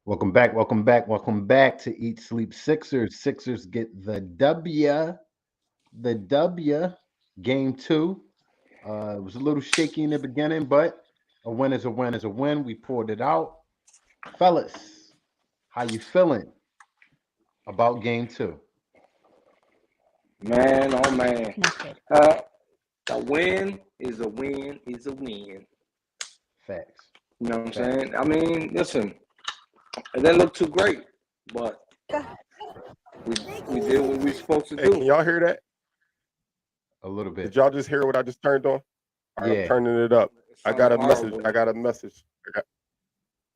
Welcome back. Welcome back. Welcome back to Eat Sleep Sixers. Sixers get the W. The W. Game two. It was a little shaky in the beginning, but a win is a win is a win. We poured it out. Fellas, how you feeling about game two? Man, oh man. Uh, a win is a win is a win. Facts. You know what I'm Facts. saying? I mean, listen, it didn't look too great, but we did what we supposed to Hey, can do. y'all hear that? A little Did bit. y'all just hear what I just turned on? All right, I'm Yeah. turning it up. It I got sounded a message. horrible. I got a message.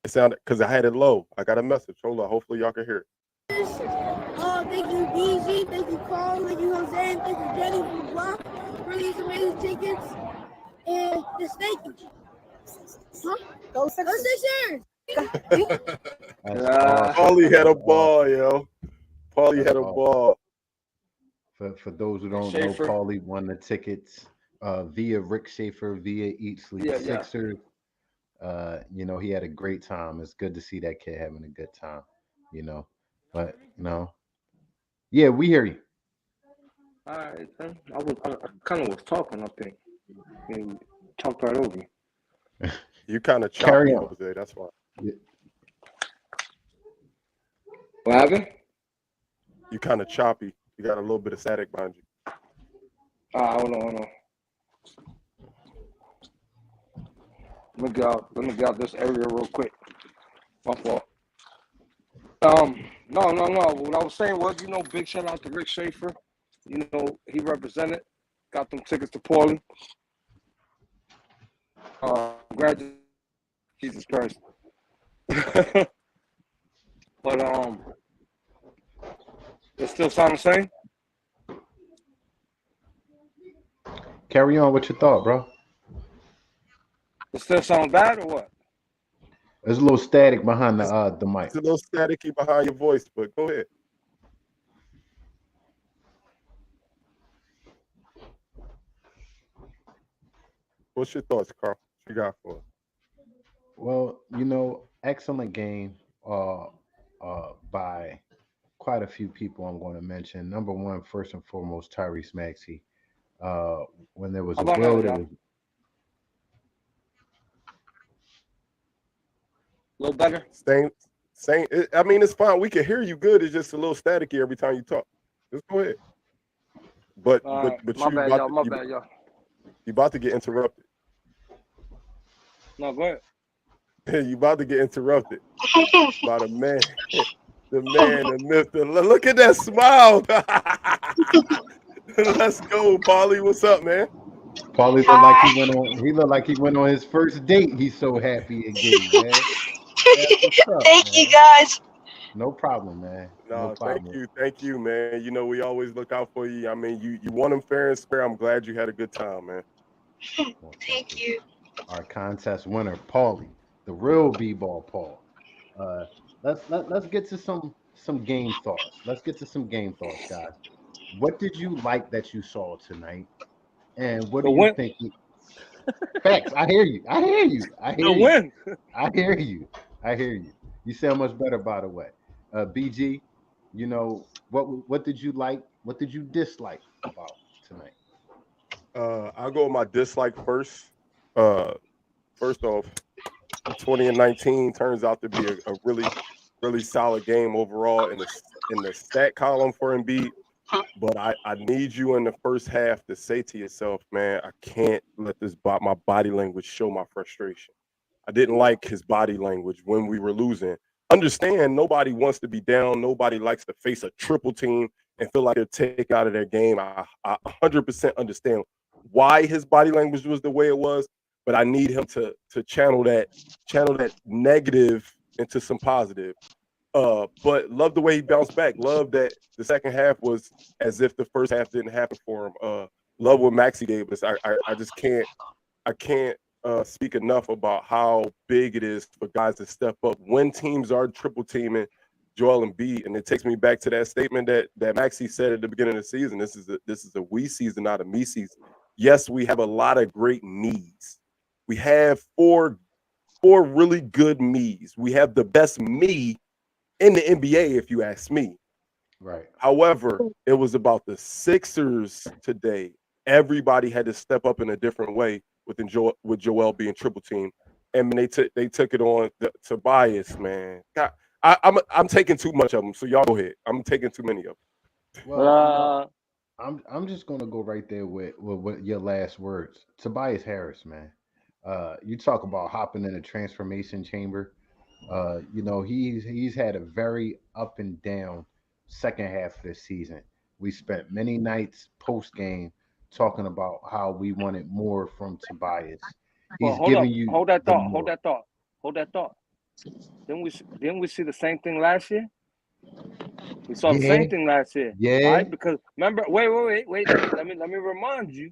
It sounded because I had it low. I got a message. Hold on. Hopefully y'all can hear it. Thank you, BG. Thank you, Carl. Thank you, Jose. Thank you, Jenny from the block for these amazing tickets. And just thank you. Huh? Go Sixers! That's Uh, awesome. Paulie had a That's awesome. ball, yo. Paulie That's had a awesome. ball. For those who and don't know, Schaefer. Paulie won the tickets via Rick Schaefer, via Eat Sleep Yeah. Sixers. He had a great time. It's good to see that kid having a good time, you know. But yeah, we hear you. All right, then. I kind of was talking, I think. And talked right over me. You kind of Carry choppy, on. Jose. That's why. What happened? You kind of choppy. You got a little bit of static behind you. Hold on. Let me get out this area real quick. My fault. No. What I was saying was, big shout out to Rick Schaefer. He represented, got them tickets to Portland. Congratulations, Jesus Christ. But it still sound the same. Carry on with your thought, bro. It still sound bad or what? There's a little static behind the mic. It's a little staticky behind your voice, but go ahead. What's your thoughts, Carl? What you got for us? Well, excellent game by quite a few people I'm going to mention. Number one, first and foremost, Tyrese Maxey. When there was How a about now, will, there y'all? was A little better? Same. I mean, it's fine. We can hear you good. It's just a little staticky every time you talk. Just go ahead. But All right. but My you bad, about y'all. to, My you, bad, y'all. you about to get interrupted. No, go ahead. You about to get interrupted by the man, the man, the myth. Look at that smile. Let's go, Paulie. What's up, man? Paulie looked like he looked like he went on his first date. He's so happy and giddy, man. That's what's up, Thank you, man. guys. No problem, man. No No, problem. thank you, man. We always look out for you. I mean, you won them fair and square. I'm glad you had a good time, man. Well, Thank you. Our contest winner, Paulie, the real B-ball Paul. Uh, let's get to some game thoughts. Let's get to some game thoughts, guys. What did you like that you saw tonight, and what The do you win. think? Facts. I hear you. I hear you. I The hear you. win. I hear you. I hear you. You sound much better, by the way. BG, what did you like? What did you dislike about tonight? I'll go with my dislike first. First off, 20 and 19 turns out to be a really, really solid game overall in the stat column for Embiid. But I need you in the first half to say to yourself, man, I can't let my body language show my frustration. I didn't like his body language when we were losing. Understand, nobody wants to be down. Nobody likes to face a triple team and feel like they're taken out of their game. I 100% understand why his body language was the way it was, but I need him to channel that negative into some positive. But love the way he bounced back. Love that the second half was as if the first half didn't happen for him. Love what Maxey gave us. I just can't speak enough about how big it is for guys to step up when teams are triple teaming Joel Embiid. And it takes me back to that statement that Maxey said at the beginning of the season. This is a we season, not a me season. Yes, we have a lot of great needs. We have four really good me's. We have the best me in the NBA, if you ask me. Right. However, it was about the Sixers today. Everybody had to step up in a different way with Joel being triple team, and they took it on Tobias. Man, God, I'm taking too much of them. So y'all go ahead. I'm taking too many of them. Well, I'm just gonna go right there with what your last words. Tobias Harris, man. You talk about hopping in a transformation chamber. He's had a very up and down second half of the season. We spent many nights post game talking about how we wanted more from Tobias. Well, He's giving you hold that the thought, more. hold that thought. Didn't we see the same thing last year? We saw the same thing last year. Yeah. All right, because remember, wait. Let me remind you,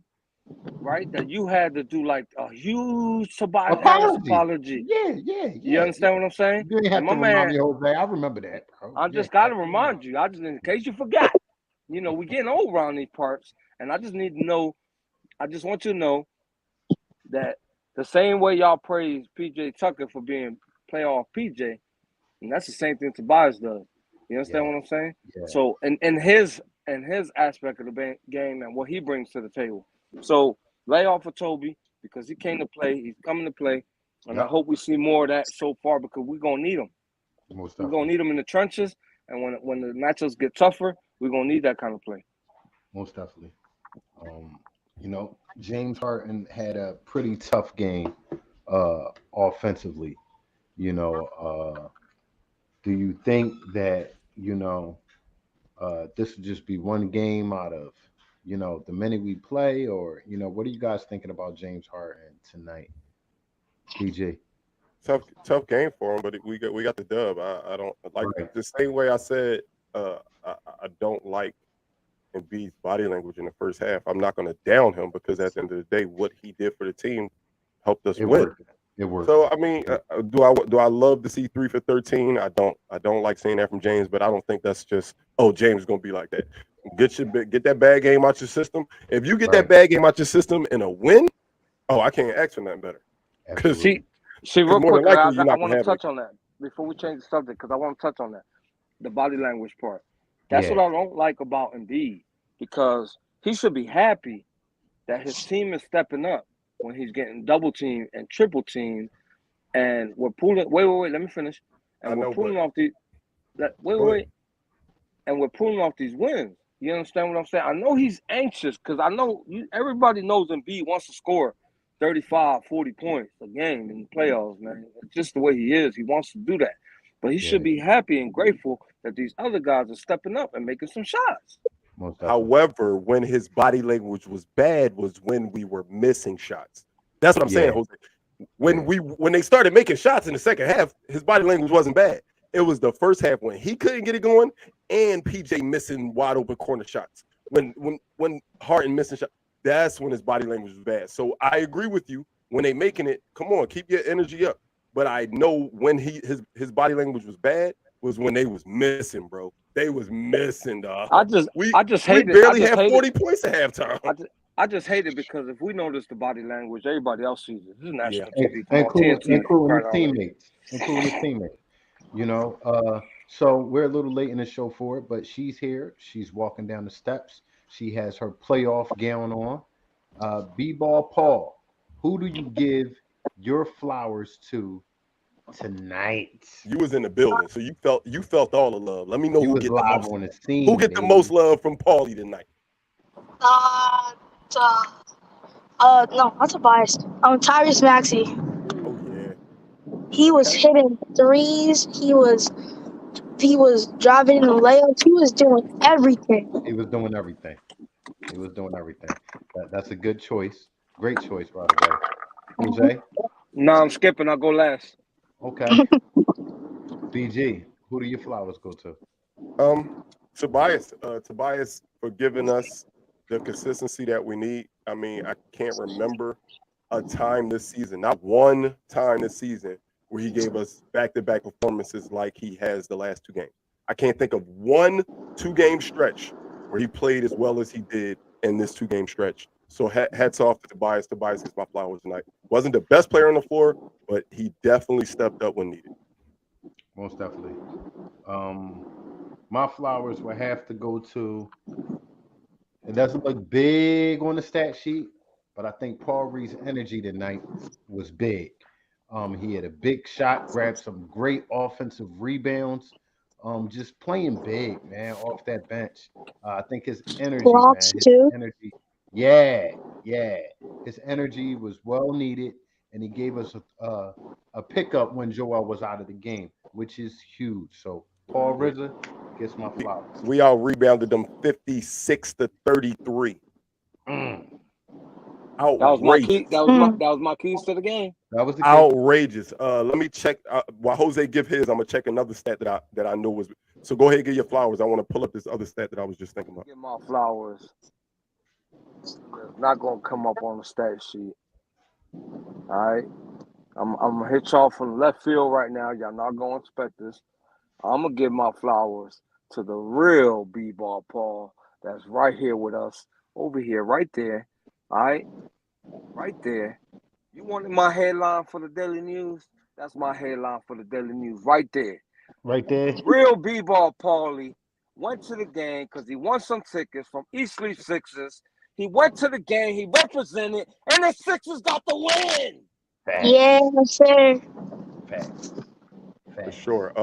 right, that you had to do like a huge Tobias Harris apology. Yeah. You understand what I'm saying? You didn't have And to my remind man, me, Jose. I remember that, bro. I just gotta remind you. I just in case you forgot. You know, we getting old around these parts, and I just need to know. I just want you to know that the same way y'all praise PJ Tucker for being playoff PJ, and that's the same thing Tobias does. You understand what I'm saying? Yeah. So, and his aspect of the game and what he brings to the table. So, lay off for Toby because he came to play. He's coming to play, and I hope we see more of that so far because we're gonna need him. We're gonna need him in the trenches, and when the matchups get tougher, we're gonna need that kind of play. Most definitely. James Harden had a pretty tough game offensively. Do you think that, this would just be one game out of, the minute we play, or, what are you guys thinking about James Harden tonight? DJ. Tough game for him, but we got the dub. I don't like the same way I said I don't like Embiid's body language in the first half. I'm not going to down him because at the end of the day, what he did for the team helped us win. It worked. So I mean, do I love to see 3 for 13? I don't like saying that from James, but I don't think that's just James is going to be like that. Get that bad game out your system. If you get that bad game out your system in a win, I can't ask for nothing better. Because see, real quick, I want to touch on that before we change the subject because I want to touch on that, the body language part. That's what I don't like about Embiid because he should be happy that his team is stepping up when he's getting double teamed and triple teamed, and we're pulling. Wait, let me finish. And we're pulling off these. And we're pulling off these wins. You understand what I'm saying? I know he's anxious because I know everybody knows Embiid wants to score 35, 40 points a game in the playoffs, man. It's just the way he is. He wants to do that. But he should be happy and grateful that these other guys are stepping up and making some shots. However, when his body language was bad was when we were missing shots. That's what I'm saying, Jose. When they started making shots in the second half, his body language wasn't bad. It was the first half when he couldn't get it going and PJ missing wide open corner shots. When Harden missing shots, that's when his body language was bad. So I agree with you. When they making it, come on, keep your energy up. But I know when his body language was bad was when they was missing, bro. They was missing, dog. We barely had 40 points at halftime. I just hate it because if we notice the body language, everybody else sees it. This is national TV. Including his teammates. So we're a little late in the show for it, but she's here. She's walking down the steps. She has her playoff gown on. B-Ball Paul, who do you give your flowers to tonight? You was in the building, so you felt all the love. Let me know who get live on the scene. Who get the most love from Paulie tonight? No, not Tobias. Tyrese Maxey. Oh yeah. He was hitting threes. He was driving in the layups. He was doing everything. That's a good choice. Great choice, by the way. Jose? No, I'm skipping. I'll go last. Okay. BG, who do your flowers go to? Tobias for giving us the consistency that we need. I mean, I can't remember a time this season, not one time this season, where he gave us back-to-back performances like he has the last 2 games. I can't think of 1 2-game stretch where he played as well as he did in this 2-game stretch. So hats off to Tobias. Tobias gets my flowers tonight. Wasn't the best player on the floor, but he definitely stepped up when needed. Most definitely. My flowers will have to go to. It doesn't look big on the stat sheet, but I think Paul Reed's energy tonight was big. He had a big shot, grabbed some great offensive rebounds. Just playing big, man, off that bench. I think his energy, Blocks man, his too. energy, yeah, yeah, his energy was well needed, and he gave us a pickup when Joel was out of the game, which is huge. So Paul Rizza gets my flowers. We out rebounded them 56-33. That was my key. Outrageous. That was my keys to the game. That was the key. Outrageous. Let me check. While Jose give his, I'm gonna check another stat that I knew was. So go ahead and get your flowers. I want to pull up this other stat that I was just thinking about. Get my flowers. It's not gonna come up on the stat sheet. All right. I'm gonna hit y'all from left field right now. Y'all not gonna expect this. I'm gonna give my flowers to the real B-ball Paul that's right here with us, over here, right there. All right, right there. You wanted my headline for the Daily News? That's my headline for the Daily News, right there. Right there. Real B-ball Paulie went to the game because he won some tickets from East Sleep Sixers. He went to the game, he represented, and the Sixers got the win. Facts. Yes, sir. Facts. For sure.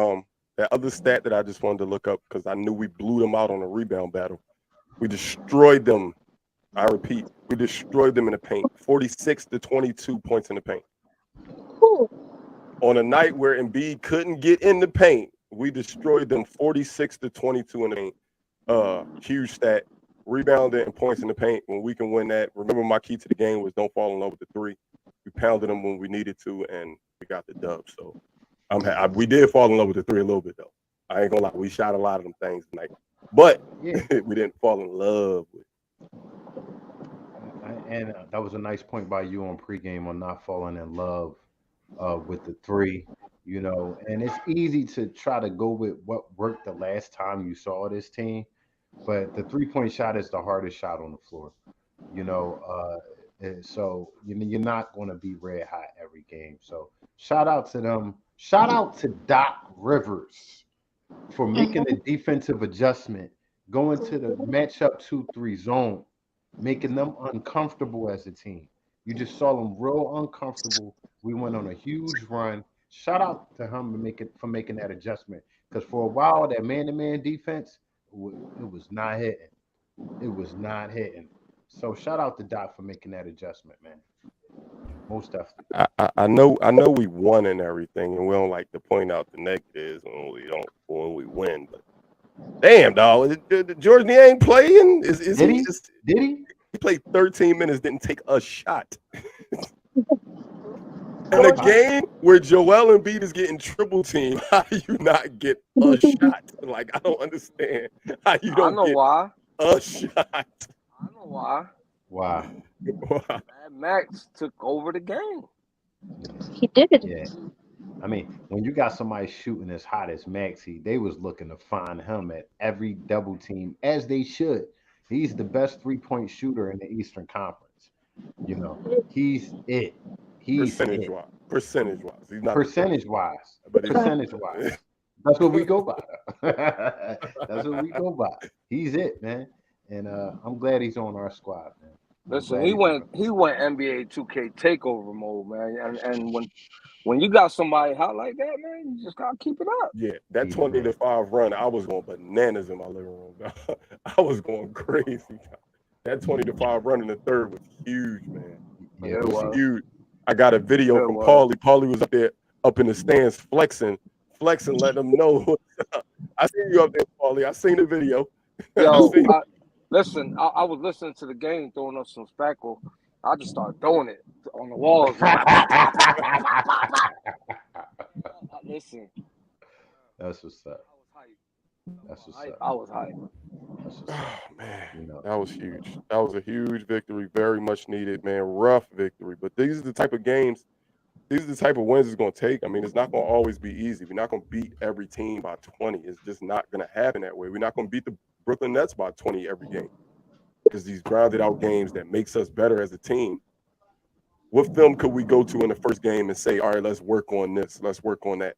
That other stat that I just wanted to look up because I knew we blew them out on a rebound battle. We destroyed them. I repeat, we destroyed them in the paint. 46-22 points in the paint. Ooh. On a night where Embiid couldn't get in the paint, we destroyed them 46-22 in the paint. Huge stat. Rebounding and points in the paint when we can win that. Remember, my key to the game was don't fall in love with the three. We pounded them when we needed to, and we got the dub. So we did fall in love with the three a little bit, though. I ain't gonna lie. We shot a lot of them things tonight, but Yeah. we didn't fall in love with. And that was a nice point by you on pregame on not falling in love with the three, you know. And it's easy to try to go with what worked the last time you saw this team, but the 3-point shot is the hardest shot on the floor, you know. And so you're not going to be red hot every game. So shout out to them. Shout out to Doc Rivers for making the defensive adjustment, going to the matchup 2-3 zone, making them uncomfortable as a team. You just saw them real uncomfortable. We went on a huge run. Shout out to him for making that adjustment. Because for a while, that man-to-man defense, it was not hitting. It was not hitting. So shout out to Doc for making that adjustment, man. Most definitely. I know we won and everything, and we don't like to point out the negatives when we win. But damn, dog, George Niang playing? Did he? Did he? He played 13 minutes, didn't take a shot. In a game where Joel Embiid is getting triple team, how do you not get a shot? Like, I don't understand how you don't get why. a shot. I know why. Wow. Mad Max took over the game. He did. Yeah. I mean, when you got somebody shooting as hot as Maxey, they was looking to find him at every double team, as they should. He's the best 3-point shooter in the Eastern Conference. You know, he's it. He's Percentage-wise. He's not Percentage-wise. But he's- Percentage-wise. That's what we go by. That's what we go by. He's it, man. And I'm glad he's on our squad, man. Listen, he went NBA 2K takeover mode, man. And when you got somebody hot like that, man, you just gotta keep it up. Yeah, that 20-5 run, I was going bananas in my living room. I was going crazy. That 20-5 run in the third was huge, man. Yeah, It was huge. I got a video from Paulie. Paulie was up there, up in the stands, flexing, letting them know. I seen you up there, Paulie. I seen the video. Yo, listen, I was listening to the game, throwing up some spackle. I just started throwing it on the walls. Listen. That's what's up. That's what's up. I was hyped. Oh, man, You know. that was huge. That was a huge victory, very much needed, man. Rough victory, but these are the type of games, these are the type of wins it's going to take. I mean, it's not going to always be easy. We're not going to beat every team by 20. It's just not going to happen that way. We're not going to beat the Brooklyn Nets by 20 every game because these grounded out games that makes us better as a team. What film could we go to in the first game and say, all right, let's work on this, let's work on that?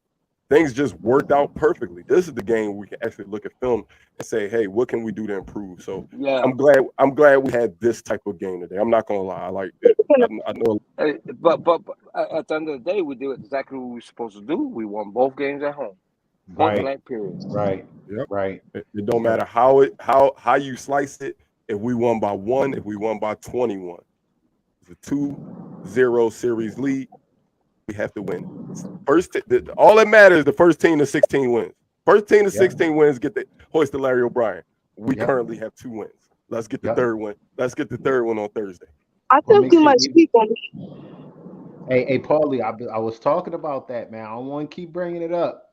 things just worked out perfectly. This is the game we can actually look at film and say, hey, what can we do to improve? So Yeah. I'm glad we had this type of game today. I'm not gonna lie. I like it. I know. But at the end of the day, we did exactly what we were supposed to do. We won both games at home. Point blank period. Right. Yep. Right. It don't matter how you slice it. If we won by 1, if we won by 21, it's a 2-0 series lead. We have to win. All that matters is the first team to 16 wins. First team to 16 wins get the hoist to Larry O'Brien. We currently have 2 wins. Let's get the third one. Let's get the third one on Thursday. I think we might speak on it. Hey, Paulie, I was talking about that, man. I don't want to keep bringing it up.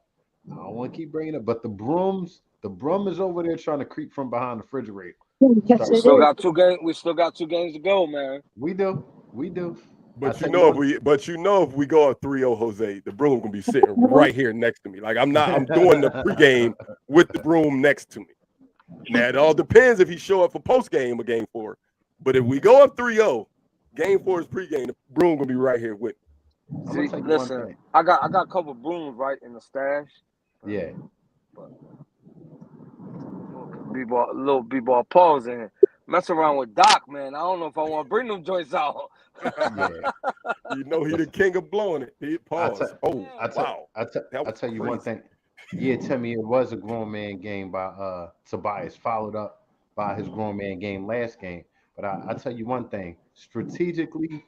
But the broom is over there trying to creep from behind the refrigerator. Yes, We still got 2 games. We still got 2 games to go, man. We do. But if we go up 3-0, Jose, the broom gonna be sitting right here next to me. Like I'm doing the pregame with the broom next to me. Now it all depends if he show up for postgame or game 4. But if we go up 3-0, game 4 is pregame, the broom gonna be right here with me. See, listen, I got a couple brooms right in the stash. Yeah. Little b-ball pause in. Mess around with Doc, man. I don't know if I want to bring them joints out. Yeah. You know he the king of blowing it. He pause. I'll tell you one thing. Yeah, tell me it was a grown man game by Tobias, followed up by his grown man game last game. But I tell you one thing, strategically,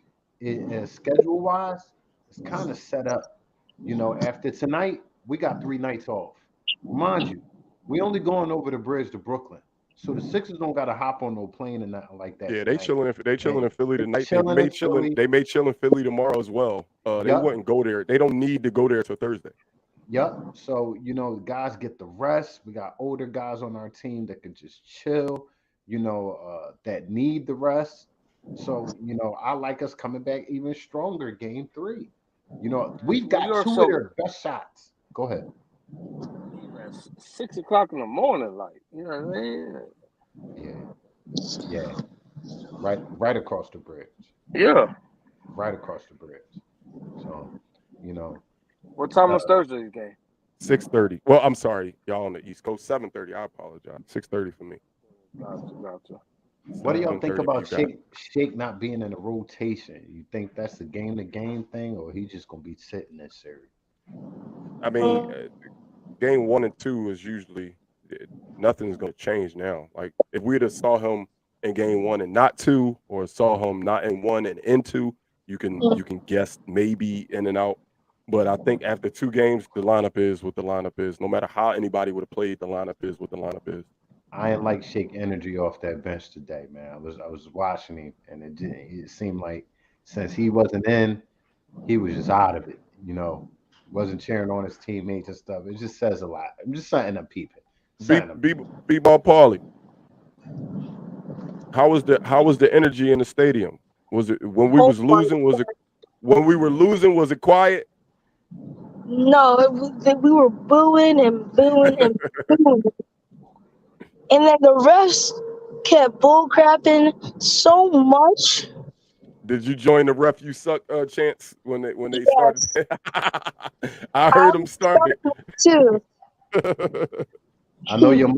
schedule wise, it's kind of set up. You know, after tonight, we got 3 nights off. Mind you, we only going over the bridge to Brooklyn. So the Sixers don't got to hop on no plane and nothing like that. Yeah, they chilling in Philly tonight. They may chill in Philly tomorrow as well. They wouldn't go there. They don't need to go there till Thursday. Yep. So, you know, the guys get the rest. We got older guys on our team that can just chill, you know, that need the rest. So, you know, I like us coming back even stronger game 3. You know, we've got 2 of their best shots. Go ahead. 6 o'clock in the morning, like, you know what I mean? Yeah. Right across the bridge. Yeah. Right across the bridge. So, you know. What time is Thursday's game? 6:30. Well, I'm sorry, y'all on the East Coast. 7:30. I apologize. 6:30 for me. Gotcha. What do y'all think about Shake not being in a rotation? You think that's the game-to-game thing, or he just gonna be sitting this series? I mean, game 1 and 2 is usually nothing's gonna change now. Like if we'd have saw him in game 1 and not 2, or saw him not in 1 and in 2, you can guess maybe in and out. But I think after 2 games, the lineup is what the lineup is. No matter how anybody would have played, the lineup is what the lineup is. I didn't like Shake energy off that bench today, man. I was watching him, and it seemed like since he wasn't in, he was just out of it. You know, wasn't cheering on his teammates and stuff. It just says a lot. I'm just something I'm peeping. B-ball Paulie. How was the energy in the stadium? Was it when we was losing? Was it when we were losing? Was it quiet? No, we were booing and booing and booing. And then the refs kept bullcrapping so much. Did you join the ref you suck chants when they started? I heard them start too. I know your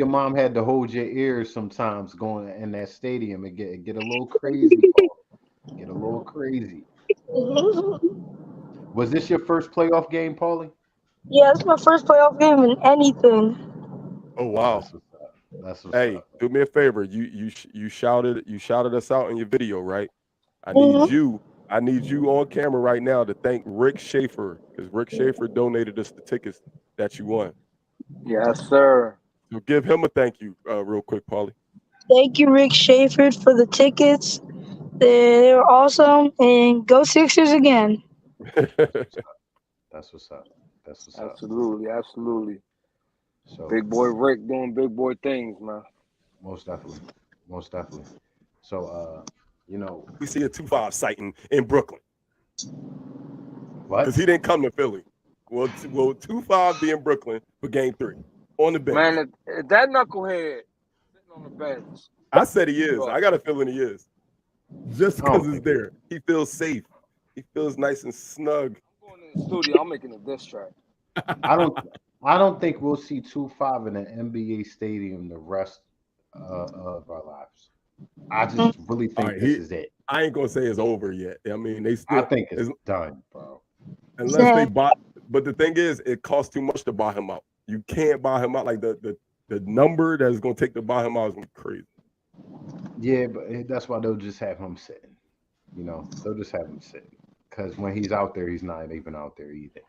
mom had to hold your ears sometimes going in that stadium and get a little crazy. Get a little crazy. Was this your first playoff game, Paulie? Yeah, it's my first playoff game in anything. Oh wow. That's what's hey, up. Do me a favor. You shouted us out in your video, right? I need you on camera right now to thank Rick Schaefer, because Rick Schaefer donated us the tickets that you won. Yes, sir. So give him a thank you real quick, Paulie. Thank you, Rick Schaefer, for the tickets. They were awesome, and go Sixers again. That's what's up. Absolutely. So big boy Rick doing big boy things, man. Most definitely. So you know, we see a 2-5 sighting in Brooklyn. What? Because he didn't come to Philly. Will 2-5 be in Brooklyn for game 3 on the bench? Man, that knucklehead sitting on the bench. I said he is. I got a feeling he is. Just because it's there. He feels safe. He feels nice and snug. I'm going in the studio. I'm making a diss track. I don't think we'll see 2-5 in an NBA stadium the rest of our lives. I just really think this is it. I ain't gonna say it's over yet. I mean, they still. I think it's done, bro. Unless they buy, but the thing is, it costs too much to buy him out. You can't buy him out. Like the number that is gonna take to buy him out is gonna be crazy. Yeah, but that's why they'll just have him sitting. You know, they'll just have him sitting because when he's out there, he's not even out there either.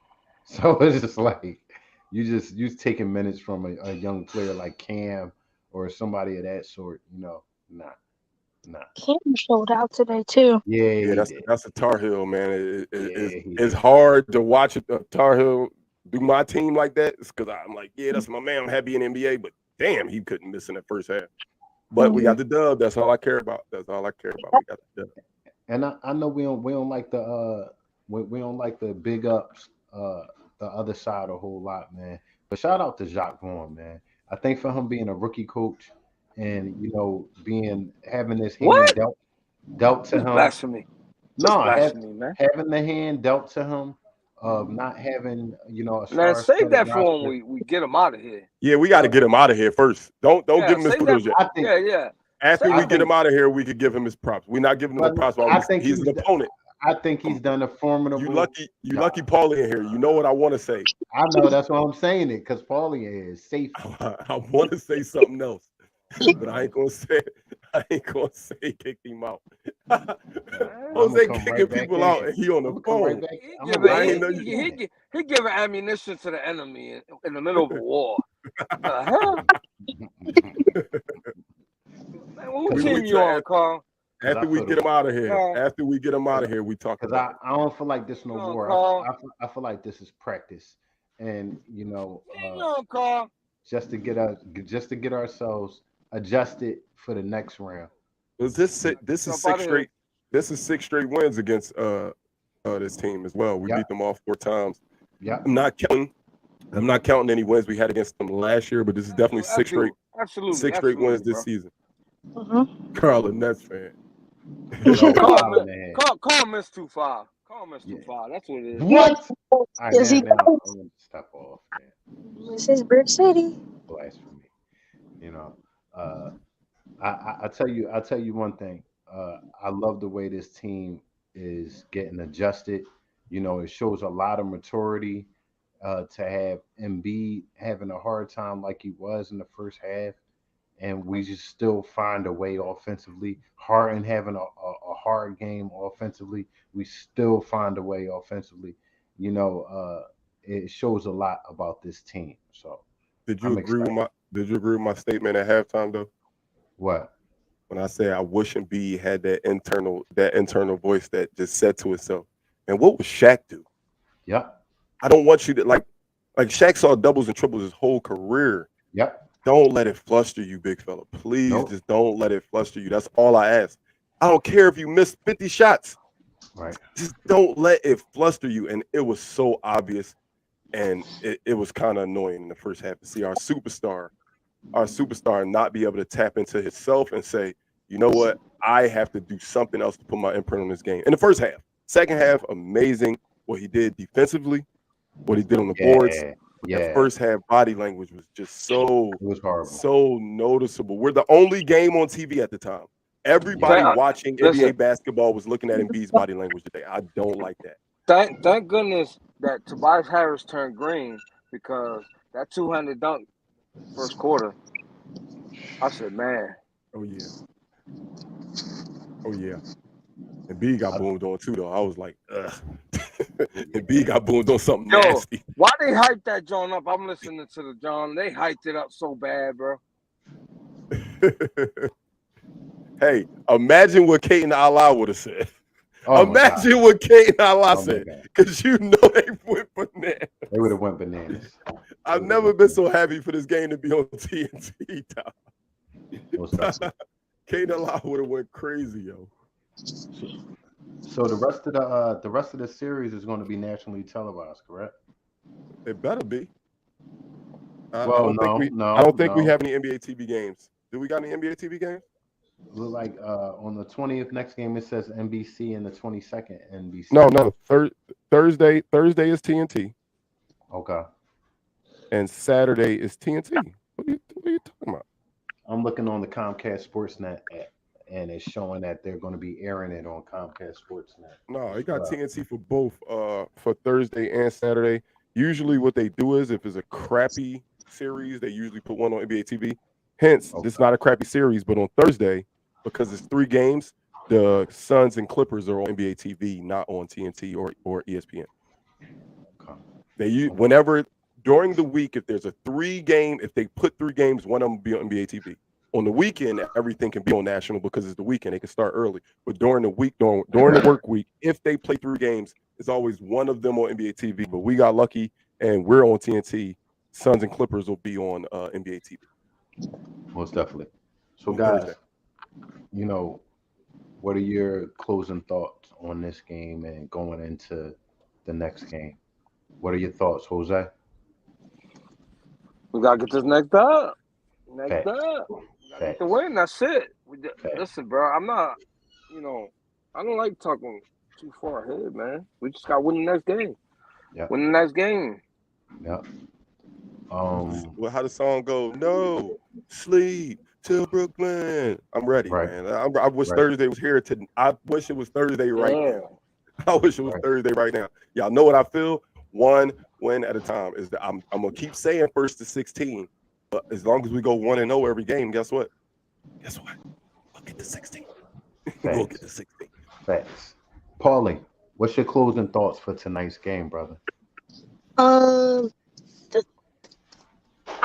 So it's just like you taking minutes from a young player like Cam or somebody of that sort. You know, nah. Cam showed out today too. Yeah, that's a Tar Heel, man. It's hard to watch a Tar Heel do my team like that. It's because I'm like, yeah, that's my man. I'm happy in NBA, but damn, he couldn't miss in the first half. But we got the dub. That's all I care about. We got the dub. And I know we don't like the we don't like the big ups the other side a whole lot, man. But shout out to Jacques Vaughn, man. I think for him being a rookie coach and having this hand dealt to him. Blasphemy. Having the hand dealt to him of not having, a man, save that for when we get him out of here. Yeah, we got to get him out of here first. Don't give him his kudos yet. After we get him out of here, we could give him his props. We're not giving him the props. I think he's an opponent. I think he's done a formidable. You lucky Paulie in here. You know what I want to say. I know that's why I'm saying it because Paulie is safe. I want to say something else, but I ain't gonna say. Kick him out. Jose kicking people out, and he on the phone. He giving ammunition to the enemy in the middle of a war. The hell? Man, what team you on, Carl? After we get him out of here, we talk about it. I don't feel like this no more. I feel like this is practice, and Carl. just to get ourselves adjusted for the next round. Was this is 6 straight? This is 6 straight wins against this team as well. We beat them all 4 times. Yeah, I'm not counting any wins we had against them last year, but this is definitely 6 straight. Absolutely, 6 straight wins this season. Mm-hmm. Carl, a Nets fan. Carl missed 2-5. Carl missed 2-5. That's what it is. What? Yes, he does. I'm gonna step off, man. This is Brick City. Blasphemy. I tell you one thing. I love the way this team is getting adjusted. It shows a lot of maturity to have Embiid having a hard time like he was in the first half, and we just still find a way offensively. Harden having a hard game offensively, we still find a way offensively. It shows a lot about this team. So, did you agree with my statement at halftime though? What? When I say I wish Embiid had that internal voice that just said to itself, and what would Shaq do? Yep. I don't want you to like Shaq saw doubles and triples his whole career. Yep. Don't let it fluster you, big fella. Please, just don't let it fluster you. That's all I ask. I don't care if you miss 50 shots. Right. Just don't let it fluster you. And it was so obvious, and it was kind of annoying in the first half to see our superstar not be able to tap into himself and say, you know what, I have to do something else to put my imprint on this game. In the first half. Second half, amazing what he did defensively, what he did on the boards. Yeah. The first half body language was just it was horrible. So noticeable. We're the only game on TV at the time. Everybody watching NBA basketball was looking at Embiid's body language today. I don't like that. Thank goodness that Tobias Harris turned green, because that two-handed dunk first quarter, I said, man. Oh yeah. And B got boomed on too, though. I was like, ugh. And B got boomed on something nasty. Why they hyped that John up? I'm listening to the John. They hyped it up so bad, bro. Hey, imagine what Kate and Allah would have said. Imagine what Kate and Allah said. Because they went bananas. They would have went bananas. I've never been so happy for this game to be on TNT. Kate and Allah would have went crazy, yo. So the rest of the series is going to be nationally televised, correct? It better be. I don't think we have any NBA TV games. Do we got any NBA TV games? Look like on the 20th next game it says NBC and the 22nd NBC. No. Thursday is TNT. Okay. And Saturday is TNT. What are you talking about? I'm looking on the Comcast Sportsnet app, and it's showing that they're going to be airing it on Comcast Sportsnet. No, they got TNT for both for Thursday and Saturday. Usually what they do is if it's a crappy series, they usually put one on NBA TV. Hence, It's not a crappy series, but on Thursday, because it's 3 games, the Suns and Clippers are on NBA TV, not on TNT or ESPN. Okay. They whenever during the week, if there's a 3-game, if they put 3 games, one of them will be on NBA TV. On the weekend, everything can be on national because it's the weekend. They can start early. But during the week, during the work week, if they play 3 games, it's always one of them on NBA TV. But we got lucky, and we're on TNT. Suns and Clippers will be on NBA TV. Most definitely. So, guys, you know, what are your closing thoughts on this game and going into the next game? What are your thoughts, Jose? We gotta get this next up. Facts. Get the win. That's it. Listen, bro. I'm not. I don't like talking too far ahead, man. We just gotta win the next game. Yeah. Win the next game. Yeah. Well, how the song go? No sleep till Brooklyn. I'm ready, man. I wish Thursday was here. I wish it was Thursday right now. I wish it was Thursday right now. Y'all know what I feel. One win at a time. Is that I'm gonna keep saying 1st to 16, but as long as we go 1-0 every game, guess what? We'll get to 16. We'll get to 16. Facts. Paulie, what's your closing thoughts for tonight's game, brother?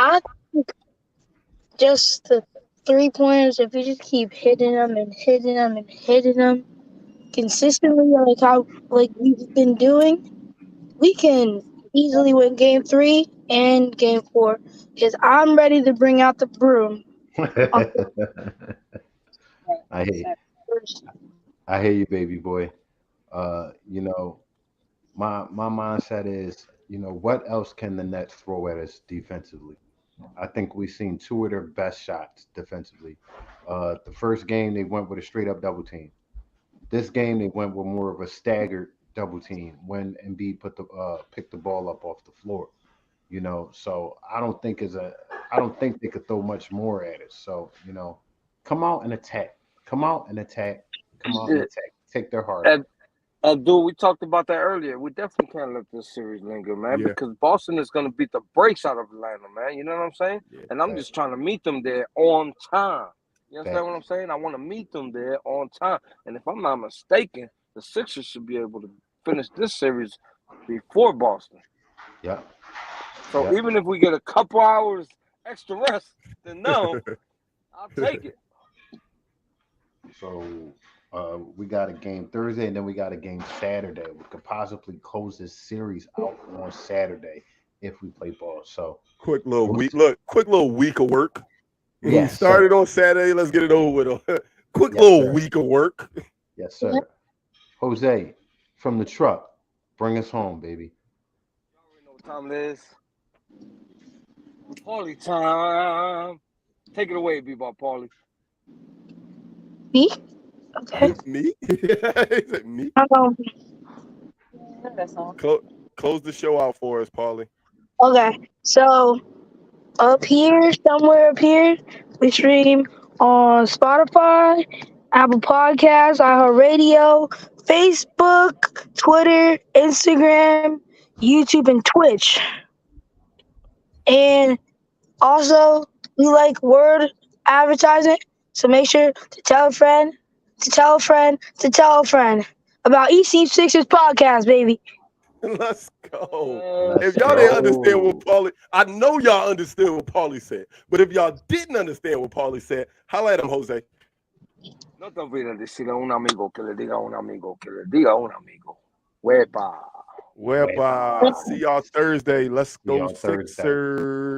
I think just the 3-pointers, if you just keep hitting them and hitting them and hitting them consistently, like we've been doing, we can easily win game 3 and game 4. Because I'm ready to bring out the broom. I hear you, baby boy. My mindset is, what else can the Nets throw at us defensively? I think we've seen 2 of their best shots defensively. The first game, they went with a straight-up double team. This game, they went with more of a staggered double team when Embiid picked the ball up off the floor. So I don't think they could throw much more at it. So, come out and attack. Take their heart out. Dude, we talked about that earlier. We definitely can't let this series linger, man, because Boston is going to beat the brakes out of Atlanta, man. You know what I'm saying? Yeah, and I'm just trying to meet them there on time. You understand what I'm saying? I want to meet them there on time. And if I'm not mistaken, the Sixers should be able to finish this series before Boston. Yeah. So even if we get a couple hours extra rest, then no, I'll take it. So we got a game Thursday, and then we got a game Saturday. We could possibly close this series out on Saturday if we play ball. So quick little week of work. Yeah, we started on Saturday. Let's get it over with. Quick little week of work. Yes, sir. Jose, from the truck, bring us home, baby. You already know what time it is. Paulie time. Take it away, B-Ball Paulie. Me? Okay. Me? Is it me? Close the show out for us, Paulie. Okay. So somewhere up here, we stream on Spotify, Apple Podcasts, iHeartRadio, Facebook, Twitter, Instagram, YouTube, and Twitch. And also, we like word advertising, so make sure to tell a friend, to tell a friend, to tell a friend about EC Sixers podcast, baby. Let's go. If y'all didn't understand what Paulie, I know y'all understood what Paulie said, but if y'all didn't understand what Paulie said, holla at him, Jose. No te olvides decirle a un amigo que le diga a un amigo que le diga a un amigo. Wepa. See y'all Thursday. Let's go Sixers.